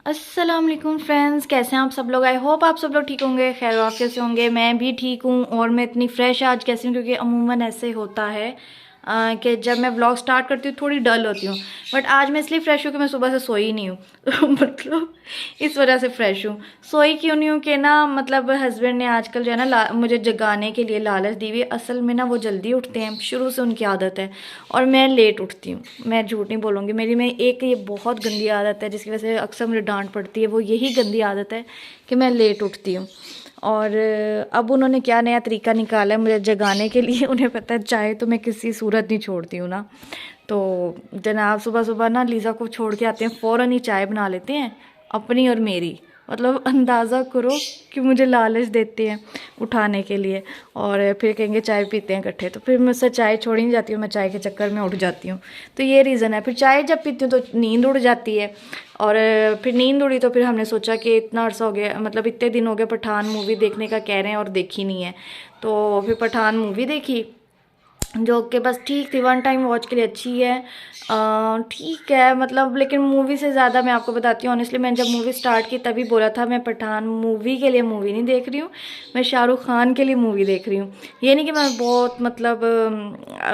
अस्सलाम वालेकुम फ्रेंड्स, कैसे हैं आप सब लोग। आई होप आप सब लोग ठीक होंगे, खैर वाफियत से होंगे। मैं भी ठीक हूँ और मैं इतनी फ्रेश आज कैसे हूँ, क्योंकि अमूमन ऐसे होता है कि जब मैं व्लॉग स्टार्ट करती हूँ थोड़ी डल होती हूँ। बट आज मैं इसलिए फ़्रेश हूँ कि मैं सुबह से सोई नहीं हूँ तो मतलब इस वजह से फ़्रेश हूँ। सोई क्यों नहीं हूँ कि ना, मतलब हस्बैंड ने आजकल जो है ना मुझे जगाने के लिए लालच दी हुई है। असल में ना वो जल्दी उठते हैं, शुरू से उनकी आदत है, और मैं लेट उठती हूँ। मैं झूठ नहीं बोलूँगी, मेरी में एक ये बहुत गंदी आदत है जिसकी वजह से अक्सर मुझे डांट पड़ती है। वो यही गंदी आदत है कि मैं लेट उठती हूँ। और अब उन्होंने क्या नया तरीका निकाला है मुझे जगाने के लिए। उन्हें पता है चाय तो मैं किसी सूरत नहीं छोड़ती हूँ ना। तो जनाब सुबह सुबह ना लीज़ा को छोड़ के आते हैं, फ़ौरन ही चाय बना लेते हैं अपनी और मेरी। मतलब अंदाज़ा करो कि मुझे लालच देते हैं उठाने के लिए, और फिर कहेंगे चाय पीते हैं इकट्ठे। तो फिर मुझसे चाय छोड़ी नहीं जाती हूँ, मैं चाय के चक्कर में उठ जाती हूँ। तो ये रीज़न है। फिर चाय जब पीती हूँ तो नींद उड़ जाती है, और फिर नींद उड़ी तो फिर हमने सोचा कि इतना अरसा हो गया, मतलब इतने दिन हो गए पठान मूवी देखने का कह रहे हैं और देखी नहीं है। तो फिर पठान मूवी देखी, जो कि बस ठीक थी, वन टाइम वॉच के लिए अच्छी है। ठीक है मतलब, लेकिन मूवी से ज़्यादा मैं आपको बताती हूँ ऑनेस्टली, मैंने जब मूवी स्टार्ट की तभी बोला था मैं पठान मूवी के लिए मूवी नहीं देख रही हूँ, मैं शाहरुख खान के लिए मूवी देख रही हूँ। ये नहीं कि मैं बहुत मतलब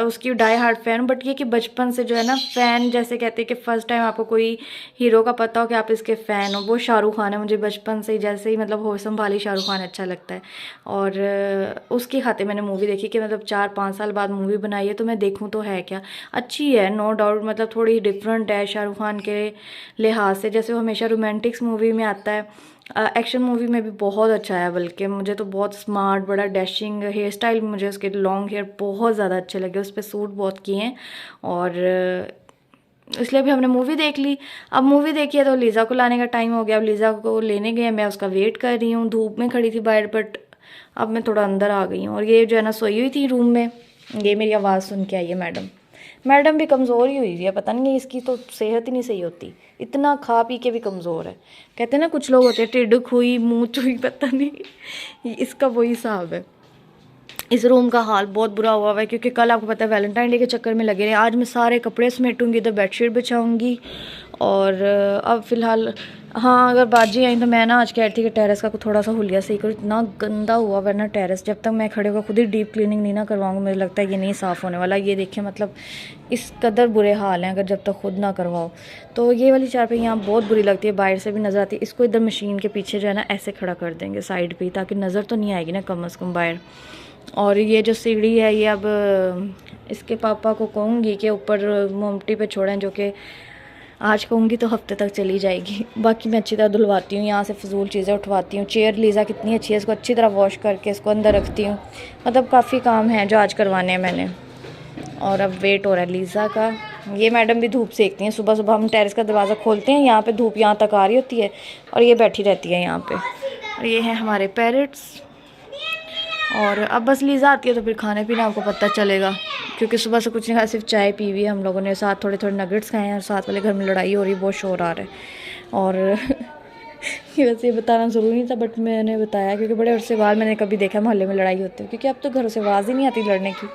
उसकी डाई हार्ड फ़ैन हूँ, बट ये कि बचपन से जो है ना फ़ैन, जैसे कहते हैं कि फ़र्स्ट टाइम आपको कोई हीरो का पता हो कि आप इसके फ़ैन हो, वो शाहरुख खान है। मुझे बचपन से ही जैसे ही मतलब होश संभाली शाहरुख खान अच्छा लगता है, और उसकी खातिर मैंने मूवी देखी कि मतलब 4-5 साल बाद मूवी बनाई है तो मैं देखूं तो है क्या। अच्छी है नो डाउट, मतलब थोड़ी डिफरेंट है शाहरुख खान के लिहाज से, जैसे वो हमेशा रोमांटिक्स मूवी में आता है। एक्शन मूवी में भी बहुत अच्छा है, बल्कि मुझे तो बहुत स्मार्ट, बड़ा डैशिंग हेयर स्टाइल, मुझे उसके लॉन्ग हेयर बहुत ज़्यादा अच्छे लगे, उस पर सूट बहुत किए हैं। और इसलिए भी हमने मूवी देख ली। अब मूवी देखी है तो लीज़ा को लाने का टाइम हो गया, अब लीज़ा को लेने गए, मैं उसका वेट कर रही हूँ। धूप में खड़ी थी बाहर, बट अब मैं थोड़ा अंदर आ गई हूँ। और ये जो है ना सोई हुई थी रूम में, ये मेरी आवाज़ सुन के आई है मैडम। मैडम भी कमज़ोर ही हुई है, पता नहीं इसकी तो सेहत ही नहीं सही होती, इतना खा पी के भी कमज़ोर है। कहते हैं ना कुछ लोग होते हैं टिड्ड खुई मुँह चुई, पता नहीं इसका वही हिसाब है। इस रूम का हाल बहुत बुरा हुआ है, क्योंकि कल आपको पता है वैलेंटाइन डे के चक्कर में लगे रहे। आज मैं सारे कपड़े समेटूंगी, इधर बेडशीट बिछाऊंगी। और अब फ़िलहाल हाँ, अगर बाजी आई तो मैं ना आज कह रही थी कि टेरेस का थोड़ा सा हुलिया सही करो, इतना गंदा हुआ वरना टेरेस, जब तक मैं खड़े होकर खुद ही डीप क्लीनिंग नहीं ना करवाऊंगी मुझे लगता है ये नहीं साफ़ होने वाला। ये देखिए मतलब इस कदर बुरे हाल हैं अगर जब तक खुद ना करवाओ। तो ये वाली चारपाई यहाँ बहुत बुरी लगती है, बाहर से भी नज़र आती है। इसको इधर मशीन के पीछे जो है ना ऐसे खड़ा कर देंगे साइड पर, ताकि नज़र तो नहीं आएगी ना कम अज़ कम बाहर। और ये जो सीढ़ी है ये अब इसके पापा को कहूँगी कि ऊपर मोमटी पे छोड़ें, जो कि आज कहूँगी तो हफ्ते तक चली जाएगी। बाकी मैं अच्छी तरह धुलवाती हूँ, यहाँ से फजूल चीज़ें उठवाती हूँ। चेयर लीज़ा कितनी अच्छी है, इसको अच्छी तरह वॉश करके इसको अंदर रखती हूँ। मतलब काफ़ी काम है जो आज करवाने हैं मैंने। और अब वेट हो रहा है लीज़ा का। ये मैडम भी धूप सेकती हैं, सुबह सुबह हम टेरेस का दरवाज़ा खोलते हैं, यहाँ पे धूप यहाँ तक आ रही होती है और ये बैठी रहती है यहाँ पे। और ये हैं हमारे पैरट्स। और अब बस लीज़ा आती है तो फिर खाने पीना आपको पता चलेगा, क्योंकि सुबह से कुछ नहीं खाया, सिर्फ चाय पी हुई है हम लोगों ने, साथ थोड़े थोड़े नगेट्स खाए हैं। और साथ वाले घर में लड़ाई हो रही है, बहुत शोर आ रहा है। और वैसे ये बताना ज़रूरी नहीं था, बट मैंने बताया क्योंकि बड़े अरसे बाद मैंने कभी देखा मोहल्ले में लड़ाई होती है, क्योंकि अब तो घरों से आवाज़ ही नहीं आती लड़ने की।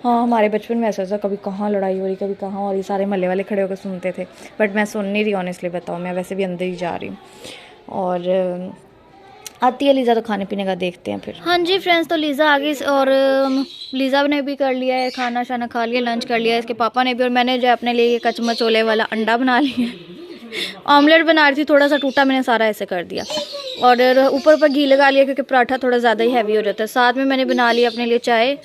हाँ, हमारे बचपन में ऐसा कभी कहाँ लड़ाई हो रही, कभी कहाँ हो रही, सारे मोहल्ले वाले खड़े होकर सुनते थे। बट मैं सुन नहीं रही ऑनेस्टली बताऊँ, मैं वैसे भी अंदर ही जा रही हूँ। और आती है लीज़ा तो खाने पीने का देखते हैं फिर। हाँ जी फ्रेंड्स, तो लीज़ा आ गई और लीज़ा ने भी कर लिया है, खाना शाना खा लिया, लंच कर लिया है इसके पापा ने भी। और मैंने जो अपने लिए कचमचोले वाला अंडा बना लिया है। ऑमलेट बना रही थी, थोड़ा सा टूटा, मैंने सारा ऐसे कर दिया। और ऊपर ऊपर घी लगा लिया क्योंकि पराठा थोड़ा ज़्यादा ही हैवी हो जाता है। साथ में मैंने बना लिया अपने लिए चाय,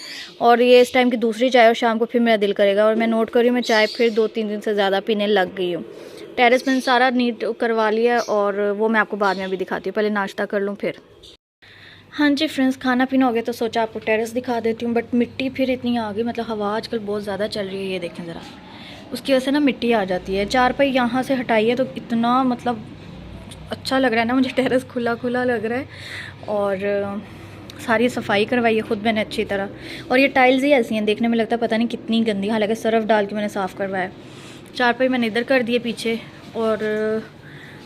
और ये इस टाइम की दूसरी चाय, और शाम को फिर मेरा दिल करेगा। और मैं नोट कर रही हूँ, मैं चाय फिर 2-3 दिन से ज़्यादा पीने लग गई हूँ। टेरेस में सारा नीट करवा लिया, और वो मैं आपको बाद में भी दिखाती हूँ, पहले नाश्ता कर लूँ फिर। हाँ जी फ्रेंड्स, खाना पीना हो गया तो सोचा आपको टेरेस दिखा देती हूँ। बट मिट्टी फिर इतनी आ गई, मतलब हवा आजकल बहुत ज़्यादा चल रही है, ये देखें ज़रा, उसकी वजह से ना मिट्टी आ जाती है। चारपाई यहाँ से हटाई है तो इतना मतलब अच्छा लग रहा है ना मुझे, टेरेस खुला खुला लग रहा है। और सारी सफाई करवाई है खुद मैंने अच्छी तरह। और ये टाइल्स ही ऐसी हैं, देखने में लगता है पता नहीं कितनी गंदी, हालांकि सरफ डाल के मैंने साफ़ करवाया। चारपाई मैंने इधर कर दिए पीछे, और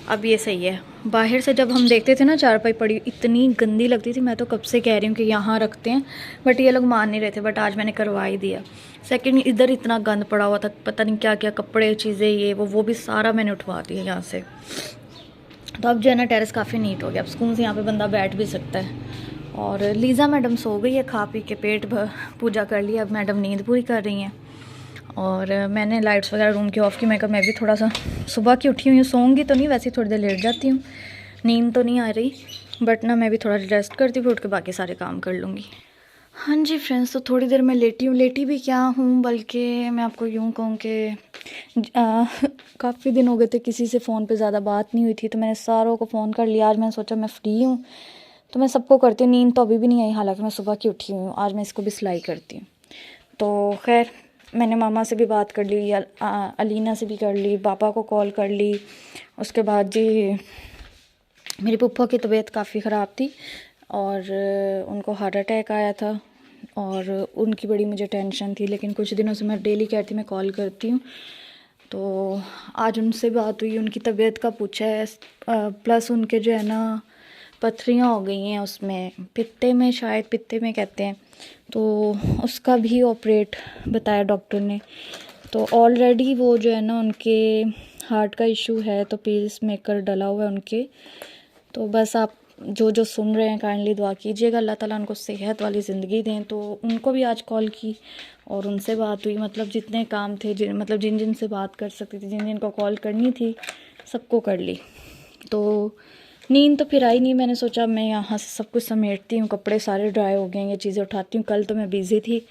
अब ये सही है। बाहर से जब हम देखते थे ना चारपाई पड़ी, इतनी गंदी लगती थी। मैं तो कब से कह रही हूँ कि यहाँ रखते हैं, बट ये लोग मान नहीं रहे थे। बट आज मैंने करवा ही दिया। सेकंड, इधर इतना गंद पड़ा हुआ था, पता नहीं क्या क्या कपड़े चीज़ें ये वो भी सारा मैंने उठवा दिया यहाँ से। तो अब जो है ना टेरेस काफ़ी नीट हो गया, अब सुकून से यहाँ पे बंदा बैठ भी सकता है। और लीज़ा मैडम सो गई है, खा पी के पेट भर पूजा कर लिया, अब मैडम नींद पूरी कर रही हैं। और मैंने लाइट्स वगैरह रूम की ऑफ़ की। मैं भी थोड़ा सा सुबह की उठी हुई हूँ, सोऊंगी तो नहीं, वैसे ही थोड़ी देर लेट जाती हूँ, नींद तो नहीं आ रही, बट ना मैं भी थोड़ा रेस्ट करती हूँ, फिर उठ के बाकी सारे काम कर लूँगी। हाँ जी फ्रेंड्स, तो थोड़ी देर मैं लेटी हूँ, लेटी भी क्या हूँ, बल्कि मैं आपको यूँ कहूँ कि काफ़ी दिन हो गए थे किसी से फ़ोन पे ज़्यादा बात नहीं हुई थी, तो मैंने सारों को फ़ोन कर लिया। आज मैंने सोचा मैं फ्री हूँ तो मैं सबको करती हूँ। नींद तो अभी भी नहीं आई, हालांकि मैं सुबह की उठी हुई हूँ। आज मैं इसको भी सिलाई करती हूँ। तो खैर मैंने मामा से भी बात कर ली, अलीना से भी कर ली, पापा को कॉल कर ली। उसके बाद जी मेरी पप्पा की तबीयत काफ़ी ख़राब थी और उनको हार्ट अटैक आया था और उनकी बड़ी मुझे टेंशन थी, लेकिन कुछ दिनों से मैं डेली कहती मैं कॉल करती हूँ। तो आज उनसे बात हुई, उनकी तबीयत का पूछा है, प्लस उनके जो है ना पथरियाँ हो गई हैं उसमें, पित्ते में, शायद पित्ते में कहते हैं, तो उसका भी ऑपरेट बताया डॉक्टर ने। तो ऑलरेडी वो जो है ना उनके हार्ट का इशू है, तो पेस मेकर डला हुआ है उनके। तो बस आप जो जो सुन रहे हैं काइंडली दुआ कीजिएगा, अल्लाह ताला उनको सेहत वाली ज़िंदगी दें। तो उनको भी आज कॉल की और उनसे बात हुई, मतलब जितने काम थे, मतलब जिन जिन से बात कर सकती थी, जिन जिन को कॉल करनी थी, सबको कर ली। तो नींद तो फिर आई नहीं, मैंने सोचा मैं यहाँ से सब कुछ समेटती हूँ, कपड़े सारे ड्राई हो गए हैं, ये चीज़ें उठाती हूँ। कल तो मैं बिज़ी थी,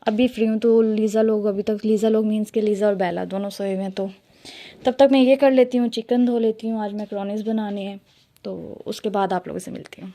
अभी फ्री हूँ। तो लीज़ा लोग अभी तक, लीज़ा लोग मीन्स के लीज़ा और बेला दोनों सोए हुए हैं, तो तब तक मैं ये कर लेती हूँ, चिकन धो लेती हूँ, आज मैकरोनीज़ बनाने हैं, तो उसके बाद आप लोगों से मिलती हूँ।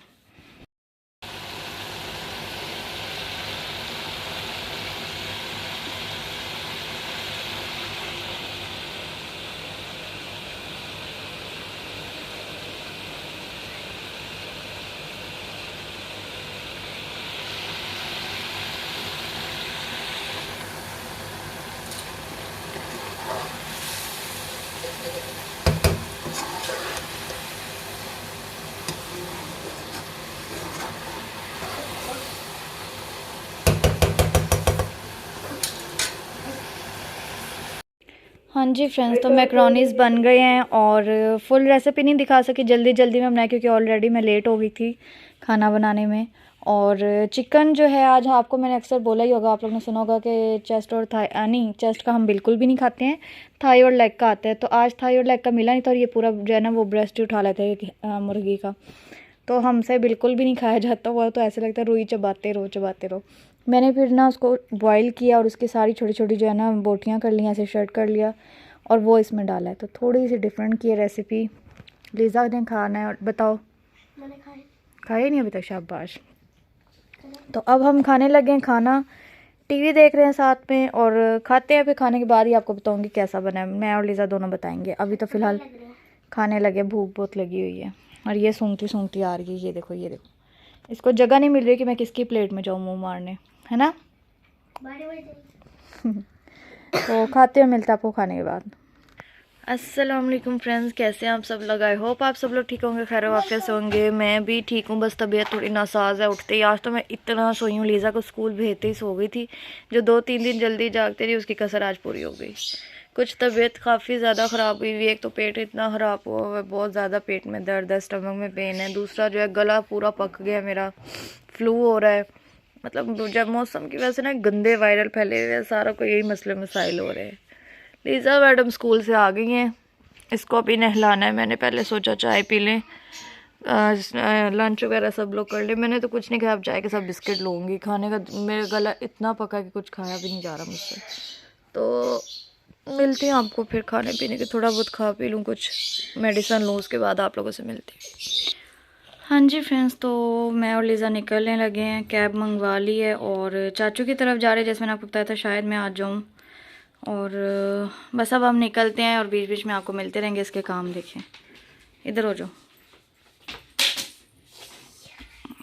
हाँ जी फ्रेंड्स, तो मैकरोनीज़ बन गए हैं और फुल रेसिपी नहीं दिखा सकी, जल्दी जल्दी में बनाया क्योंकि ऑलरेडी मैं लेट हो गई थी खाना बनाने में। और चिकन जो है आज, आपको मैंने अक्सर बोला ही होगा, आप लोगों ने सुना होगा कि चेस्ट और थाई, नहीं चेस्ट का हम बिल्कुल भी नहीं खाते हैं, थाई और लेग का आता है। तो आज थाई और लेग का मिला नहीं था और ये पूरा जो है ना वो ब्रेस्ट ही उठा लेते हैं मुर्गी का, तो हमसे बिल्कुल भी नहीं खाया जाता। वो तो ऐसे लगता है रुई चबाते रहो चबाते रहो। मैंने फिर ना उसको बॉईल किया और उसकी सारी छोटी छोटी जो है ना बोटियाँ कर ली, ऐसे शर्ट कर लिया और वो इसमें डाला है। तो थोड़ी सी डिफरेंट की है रेसिपी। लीज़ा ने खाना है, और बताओ। मैंने खाए नहीं अभी तक, शाबाश। तो अब हम खाने लगे हैं खाना, टीवी देख रहे हैं साथ में और खाते हैं, फिर खाने के बाद ही आपको बताऊंगी कैसा बना है। मैं और लीज़ा दोनों बताएंगे, अभी तो फ़िलहाल खाने लगे, भूख बहुत लगी हुई है। और ये सूंघती सूंघती आ रही है, ये देखो ये देखो, इसको जगह नहीं मिल रही कि मैं किसकी प्लेट में जाऊँ मुंह मारने, है ना। तो खाते हैं, मिलते हैं आपको खाने के बाद। अस्सलाम वालेकुम फ्रेंड्स, कैसे हैं आप सब लोग। आई होप आप सब लोग ठीक होंगे, खैर वाफियत से होंगे। मैं भी ठीक हूँ, बस तबीयत थोड़ी नासाज है। उठते ही आज तो मैं इतना सोई हूँ, लीज़ा को स्कूल भेजते ही सो गई थी। जो 2-3 दिन जल्दी जागते रही उसकी कसर आज पूरी हो गई। कुछ तबीयत काफ़ी ज़्यादा ख़राब हुई हुई है। एक तो पेट इतना ख़राब हुआ हुआ है, बहुत ज़्यादा पेट में दर्द है, स्टमक में पेन है। दूसरा जो है गला पूरा पक गया मेरा, फ्लू हो रहा है। मतलब जब मौसम की वजह से ना गंदे वायरल फैले हुए हैं, सारा को यही मसले मसाइल हो रहे हैं। लीज़ा मैडम स्कूल से आ गई हैं, इसको अभी नहलाना है। मैंने पहले सोचा चाय पी लें, लंच वगैरह सब लोग कर ले। मैंने तो कुछ नहीं खाया, अब चाय के साथ बिस्किट लूँगी। खाने का मेरा गला इतना पका कि कुछ खाया भी नहीं जा रहा मुझसे। तो मिलती हूँ आपको फिर, खाने पीने के थोड़ा बहुत खा पी लूँ, कुछ मेडिसन लूँ, उसके बाद आप लोगों से मिलती हूँ। हाँ जी फ्रेंड्स, तो मैं और लीज़ा निकलने लगे हैं, कैब मंगवा ली है और चाचू की तरफ जा रहे हैं। जैसे मैंने आपको बताया था शायद मैं आ जाऊँ, और बस अब हम निकलते हैं और बीच बीच में आपको मिलते रहेंगे। इसके काम देखें, इधर हो जाओ,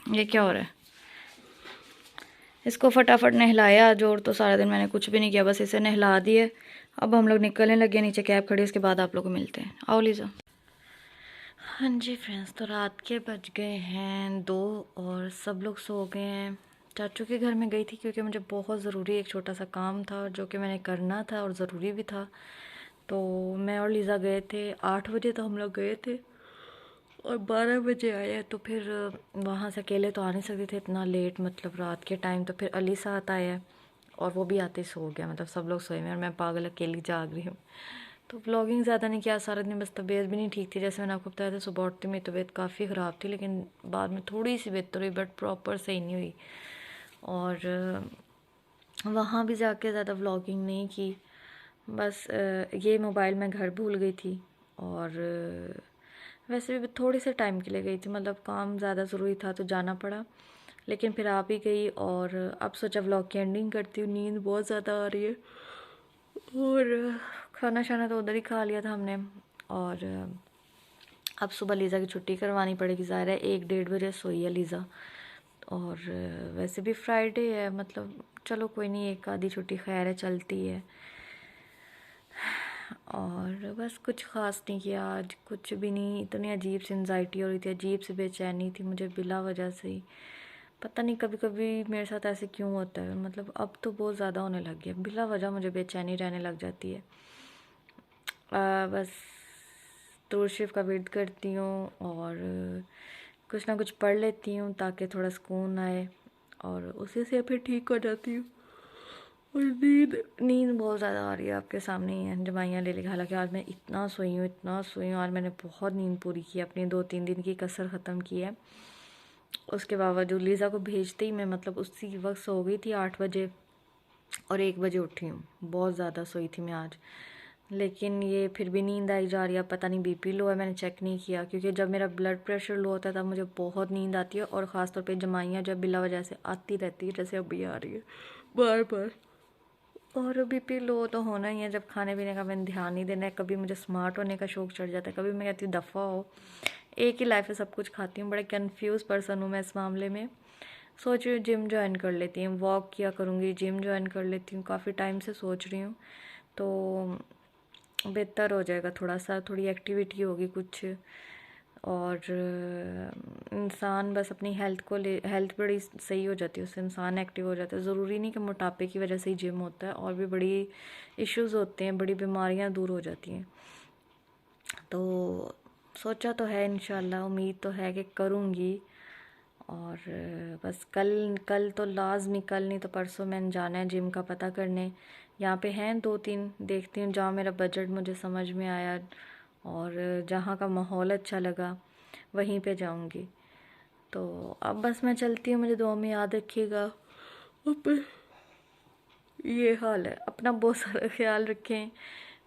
ये क्या हो रहा है। इसको फटाफट नहलाया, जोर तो सारा दिन मैंने कुछ भी नहीं किया, बस इसे नहला दिए। अब हम लोग निकलने लगे, नीचे कैब खड़ी, उसके बाद आप लोग को मिलते हैं। आओ लीज़ा। हाँ जी फ्रेंड्स, तो रात के बज गए हैं 2 और सब लोग सो गए हैं। चाचू के घर में गई थी क्योंकि मुझे बहुत ज़रूरी एक छोटा सा काम था जो कि मैंने करना था और ज़रूरी भी था। तो मैं और लीज़ा गए थे 8 बजे, तो हम लोग गए थे। और 12 बजे आया तो फिर वहाँ से अकेले तो आ नहीं सकते थे इतना लेट, मतलब रात के टाइम। तो फिर अली साथ आया और वो भी आते ही सो गया, मतलब सब लोग सोए में और मैं पागल अकेली जाग रही हूँ। तो व्लॉगिंग ज़्यादा नहीं किया सारा दिन, बस तबीयत भी नहीं ठीक थी। जैसे मैंने आपको बताया था सुबह उठते मेरी तबीयत काफ़ी ख़राब थी, लेकिन बाद में थोड़ी सी बेहतर हुई, बट प्रॉपर सही नहीं हुई। और वहाँ भी जाके ज़्यादा व्लॉगिंग नहीं की, बस ये मोबाइल मैं घर भूल गई थी। और वैसे भी थोड़े से टाइम के लिए गई थी, मतलब काम ज़्यादा ज़रूरी था तो जाना पड़ा, लेकिन फिर आ भी गई। और अब सोचा व्लॉग की एंडिंग करती हूँ, नींद बहुत ज़्यादा आ रही है। और खाना शाना तो उधर ही खा लिया था हमने। और अब सुबह लीज़ा की छुट्टी करवानी पड़ेगी, ज़ाहिर है 1-1:30 बजे सोई है लीज़ा। और वैसे भी फ्राइडे है, मतलब चलो कोई नहीं, एक आधी छुट्टी खैर है, चलती है। और बस कुछ ख़ास नहीं किया आज, कुछ भी नहीं। इतनी अजीब सी एंजाइटी हो रही थी, अजीब सी बेचैनी थी मुझे बिला वजह से ही। पता नहीं कभी कभी मेरे साथ ऐसे क्यों होता है, मतलब अब तो बहुत ज़्यादा होने लग गया, बिला वजह मुझे बेचैनी रहने लग जाती है। बस दुरूद शरीफ का विर्द करती हूँ और कुछ ना कुछ पढ़ लेती हूँ ताकि थोड़ा सुकून आए, और उसी से फिर ठीक हो जाती हूँ। और नींद नींद बहुत ज़्यादा आ रही है, आपके सामने ही है दवाइयाँ ले लेके। हालांकि आज मैं इतना सोई हूँ, आज मैंने बहुत नींद पूरी की, अपनी 2-3 दिन की कसर ख़त्म की है। उसके बावजूद लीज़ा को भेजते ही मैं मतलब उसी वक्त सो गई थी 8 बजे, और 1 बजे उठी हूँ। बहुत ज़्यादा सोई थी मैं आज, लेकिन ये फिर भी नींद आई जा रही है। पता नहीं बीपी लो है, मैंने चेक नहीं किया, क्योंकि जब मेरा ब्लड प्रेशर लो होता है तब मुझे बहुत नींद आती है, और ख़ास तौर पे जमाइयाँ जब बिला वजह से आती रहती है, जैसे अभी आ रही है बार बार। और बीपी लो तो होना ही है जब खाने पीने का मैंने ध्यान नहीं देना है। कभी मुझे स्मार्ट होने का शौक़ चढ़ जाता है, कभी मैं कहती हूँ दफ़ा हो, एक ही लाइफ है, सब कुछ खाती हूँ। बड़े कंफ्यूज पर्सन हूँ मैं इस मामले में। सोच रही हूँ जिम ज्वाइन कर लेती हूँ, वॉक किया करूँगी, जिम ज्वाइन कर लेती हूँ, काफ़ी टाइम से सोच रही हूँ, तो बेहतर हो जाएगा। थोड़ा सा थोड़ी एक्टिविटी होगी कुछ, और इंसान बस अपनी हेल्थ बड़ी सही हो जाती है, उससे इंसान एक्टिव हो जाता है। ज़रूरी नहीं कि मोटापे की वजह से ही जिम होता है, और भी बड़ी इश्यूज़ होते हैं, बड़ी बीमारियां दूर हो जाती हैं। तो सोचा तो है, इंशाल्लाह उम्मीद तो है कि करूँगी। और बस कल कल तो लाजमी, कल नहीं तो परसों मैंने जाना है जिम का पता करने। यहाँ पे हैं 2-3, देखती हूँ जहाँ मेरा बजट मुझे समझ में आया और जहाँ का माहौल अच्छा लगा वहीं पे जाऊँगी। तो अब बस मैं चलती हूँ, मुझे दुआ में याद रखिएगा। अब ये हाल है, अपना बहुत सारा ख्याल रखें।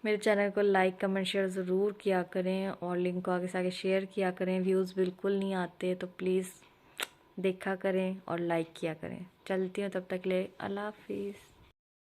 मेरे चैनल को लाइक कमेंट शेयर ज़रूर किया करें, और लिंक को आगे से आगे शेयर किया करें। व्यूज़ बिल्कुल नहीं आते तो प्लीज़ देखा करें और लाइक किया करें। चलती हूँ, तब तक ले अल्लाह हाफिज़।